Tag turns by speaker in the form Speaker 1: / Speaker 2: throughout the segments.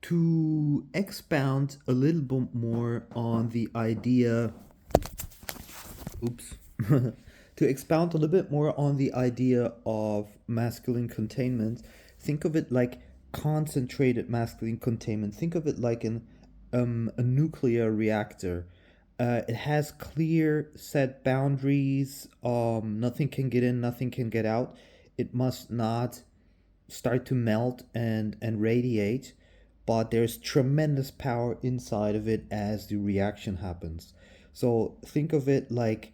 Speaker 1: To expound a little bit more on the idea, oops, to expound a little bit more on the idea of masculine containment, think of it like concentrated masculine containment. Think of it like a nuclear reactor. It has clear set boundaries. Nothing can get in, nothing can get out. It must not start to melt and radiate, but there's tremendous power inside of it as the reaction happens. So think of it like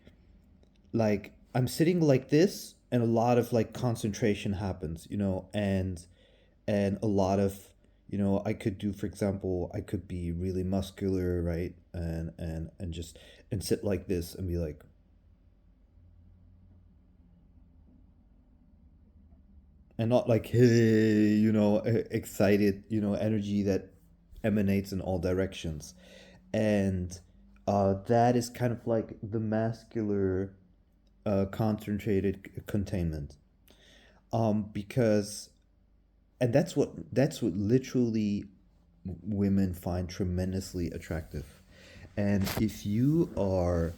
Speaker 1: I'm sitting like this and a lot of like concentration happens, and a lot of, I could do, for example, I could be really muscular, right? And just and sit like this and be like, and not like, hey, excited, energy that emanates in all directions. And that is kind of like the muscular concentrated containment. Because and that's what literally women find tremendously attractive. And if you are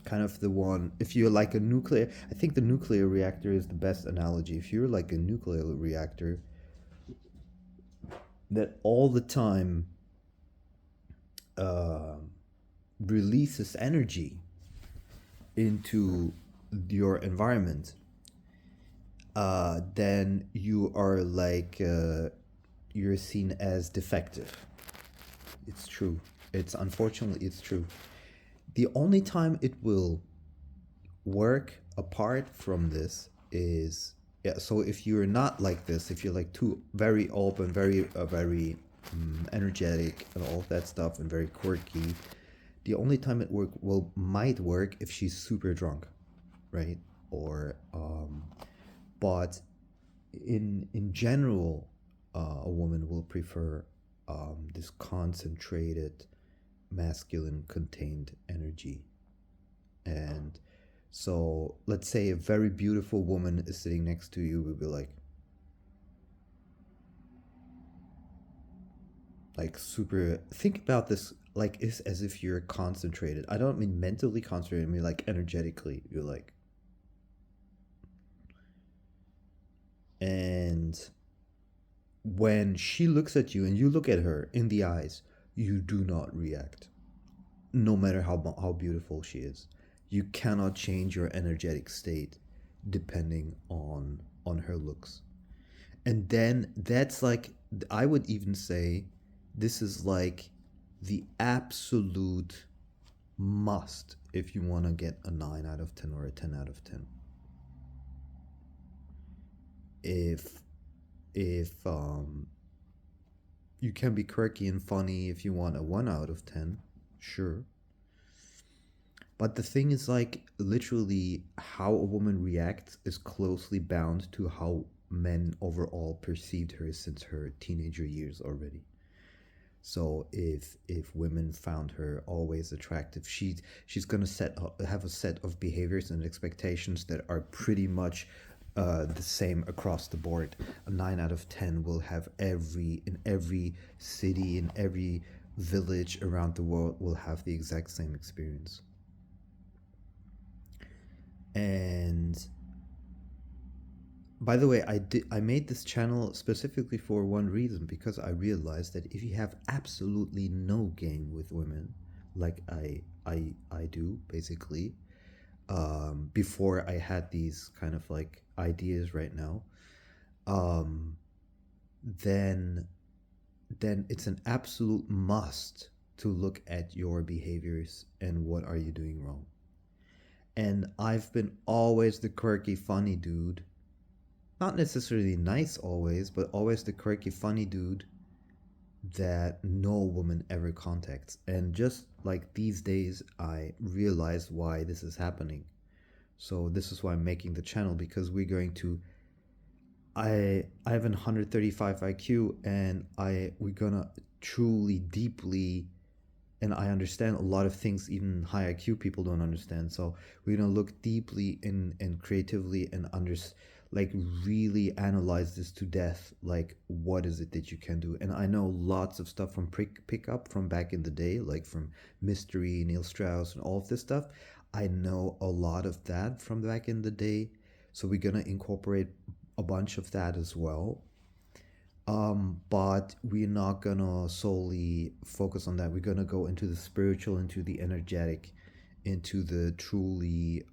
Speaker 1: kind of the one, if you're like a nuclear, I think the nuclear reactor is the best analogy. If you're like a nuclear reactor that all the time uh, releases energy into your environment, then you are like you're seen as defective. It's true. It's true. The only time it will work apart from this is, yeah. So if you're not like this, if you're like too very open, very energetic and all of that stuff, and very quirky, the only time it might work if she's super drunk, right? Or but in general, a woman will prefer this concentrated, masculine, contained energy. And so, let's say a very beautiful woman is sitting next to you, we'll be like super. Think about this like it's as if you're concentrated. I don't mean mentally concentrated. I mean like energetically. You're like, and when she looks at you and you look at her in the eyes, you do not react, no matter how beautiful she is. You cannot change your energetic state depending on her looks. And then that's like, I would even say this is like the absolute must if you want to get a 9 out of 10 or a 10 out of 10. If you can be quirky and funny if you want a 1 out of 10, sure. But the thing is, like, literally, how a woman reacts is closely bound to how men overall perceived her since her teenager years already. So if women found her always attractive, she's gonna have a set of behaviors and expectations that are pretty much the same across the board. A 9 out of 10 will have every city, in every village around the world will have the exact same experience. And by the way, I made this channel specifically for one reason, because I realized that if you have absolutely no game with women, like I do basically, before I had these kind of like ideas right now, um, then it's an absolute must to look at your behaviors and what are you doing wrong. And I've been always the quirky funny dude, not necessarily nice always, but always the quirky funny dude that no woman ever contacts. And just like these days, I realize why this is happening. So this is why I'm making the channel, because we're going to. I have an 135 IQ, and we're gonna truly deeply, and I understand a lot of things even high IQ people don't understand. So we're gonna look deeply in and creatively and like really analyze this to death. Like, what is it that you can do? And I know lots of stuff from pickup from back in the day, like from Mystery, Neil Strauss, and all of this stuff. I know a lot of that from back in the day, so we're gonna incorporate a bunch of that as well. But we're not gonna solely focus on that. We're gonna go into the spiritual, into the energetic, into the truly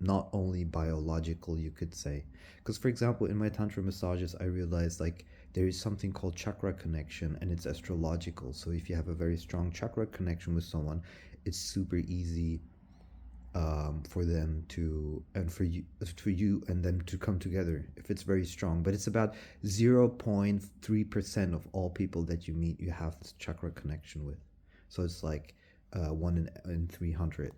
Speaker 1: not only biological, you could say. Because for example, in my tantra massages, I realized like there is something called chakra connection, and it's astrological. So if you have a very strong chakra connection with someone, it's super easy for them to and for you and them to come together if it's very strong. But it's about 0.3% of all people that you meet you have this chakra connection with. So it's like 1 in 300.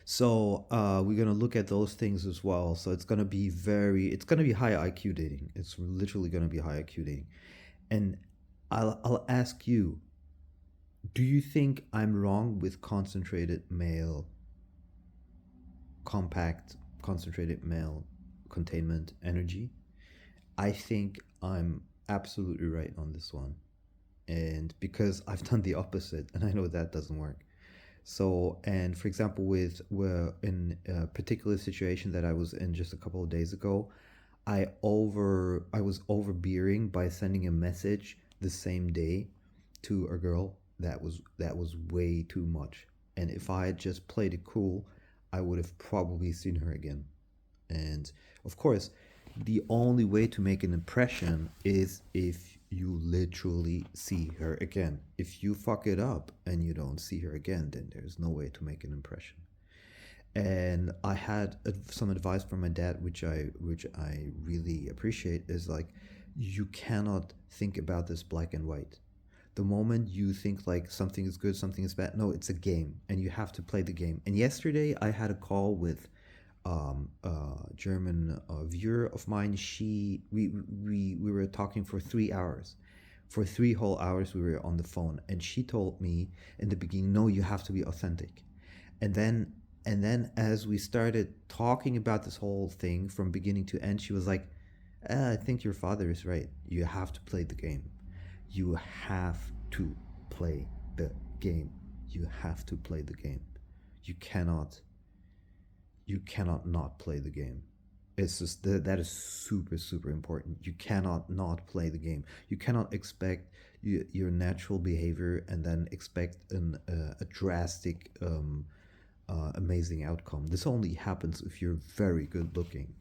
Speaker 1: So we're gonna look at those things as well. So it's gonna be high IQ dating. It's literally gonna be high IQ dating. And I'll ask you, do you think I'm wrong with compact, concentrated male containment energy? I think I'm absolutely right on this one. And because I've done the opposite, and I know that doesn't work. So, and for example, in a particular situation that I was in just a couple of days ago, I was overbearing by sending a message the same day to a girl that was way too much. And if I had just played it cool, I would have probably seen her again. And of course, the only way to make an impression is if you literally see her again. If you fuck it up and you don't see her again, then there's no way to make an impression. And I had some advice from my dad, which I really appreciate, is like, you cannot think about this black and white. The moment you think like something is good, something is bad, no, it's a game, and you have to play the game. And yesterday I had a call with a German viewer of mine. We were talking for 3 hours. For 3 whole hours we were on the phone, and she told me in the beginning, no, you have to be authentic. And then as we started talking about this whole thing from beginning to end, she was like, I think your father is right. You have to play the game. You have to play the game. You have to play the game. You cannot not play the game. It's just that is super super important. You cannot not play the game. You cannot expect your natural behavior and then expect a drastic amazing outcome. This only happens if you're very good looking.